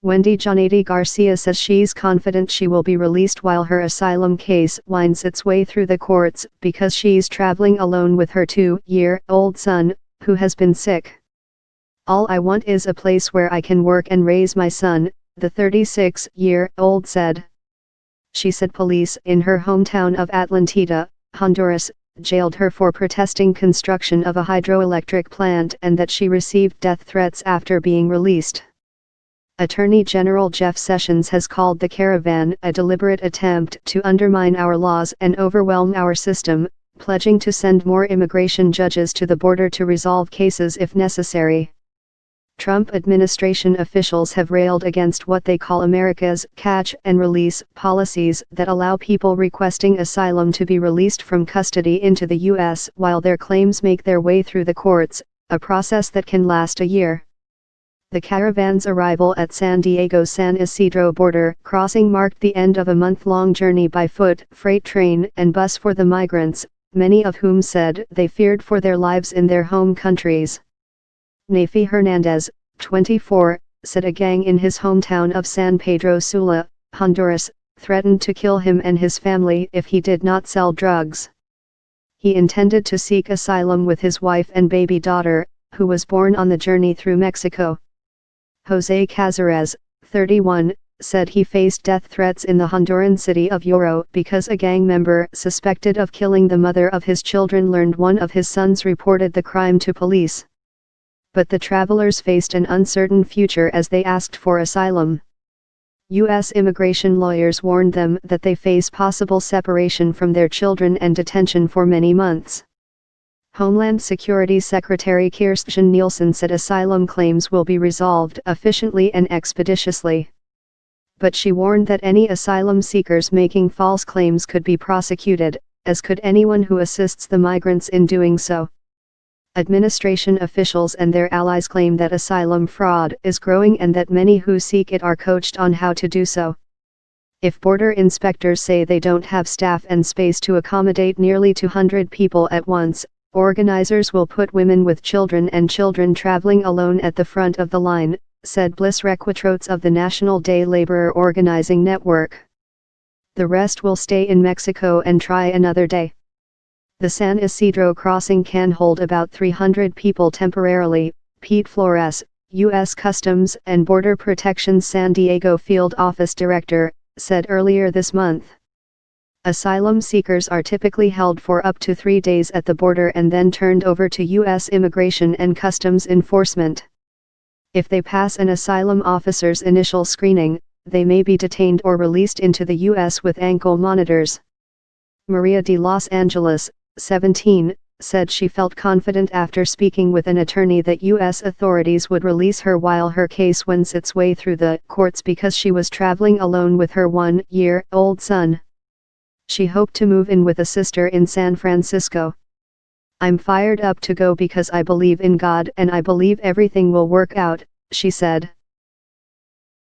Wendi Yaneri Garcia says she's confident she will be released while her asylum case winds its way through the courts because she's traveling alone with her 2-year-old son, who has been sick. "All I want is a place where I can work and raise my son," the 36-year-old said. She said police in her hometown of Atlantita, Honduras, jailed her for protesting construction of a hydroelectric plant and that she received death threats after being released. Attorney General Jeff Sessions has called the Caravan a deliberate attempt to undermine our laws and overwhelm our system, pledging to send more immigration judges to the border to resolve cases if necessary. Trump administration officials have railed against what they call America's catch and release policies that allow people requesting asylum to be released from custody into the U.S. while their claims make their way through the courts, a process that can last a year. The Caravan's arrival at San Diego-San Isidro border crossing marked the end of a month-long journey by foot, freight train and bus for the migrants, many of whom said they feared for their lives in their home countries. Nafi Hernandez, 24, said a gang in his hometown of San Pedro Sula, Honduras, threatened to kill him and his family if he did not sell drugs. He intended to seek asylum with his wife and baby daughter, who was born on the journey through Mexico. Jose Cazares, 31, said he faced death threats in the Honduran city of Yoro because a gang member suspected of killing the mother of his children learned one of his sons reported the crime to police. But the travelers faced an uncertain future as they asked for asylum. U.S. immigration lawyers warned them that they face possible separation from their children and detention for many months. Homeland Security Secretary Kirstjen Nielsen said asylum claims will be resolved efficiently and expeditiously. But she warned that any asylum seekers making false claims could be prosecuted, as could anyone who assists the migrants in doing so. Administration officials and their allies claim that asylum fraud is growing and that many who seek it are coached on how to do so. If border inspectors say they don't have staff and space to accommodate nearly 200 people at once, organizers will put women with children and children traveling alone at the front of the line, said Bliss Requitrotes of the National Day Laborer Organizing Network. The rest will stay in Mexico and try another day. The San Isidro crossing can hold about 300 people temporarily, Pete Flores, U.S. Customs and Border Protection's San Diego Field Office Director, said earlier this month. Asylum seekers are typically held for up to 3 days at the border and then turned over to U.S. Immigration and Customs Enforcement. If they pass an asylum officer's initial screening, they may be detained or released into the U.S. with ankle monitors. Maria de Los Angeles, 17, said she felt confident after speaking with an attorney that U.S. authorities would release her while her case wends its way through the courts because she was traveling alone with her 1-year-old son. She hoped to move in with a sister in San Francisco. "I'm fired up to go because I believe in God and I believe everything will work out," she said.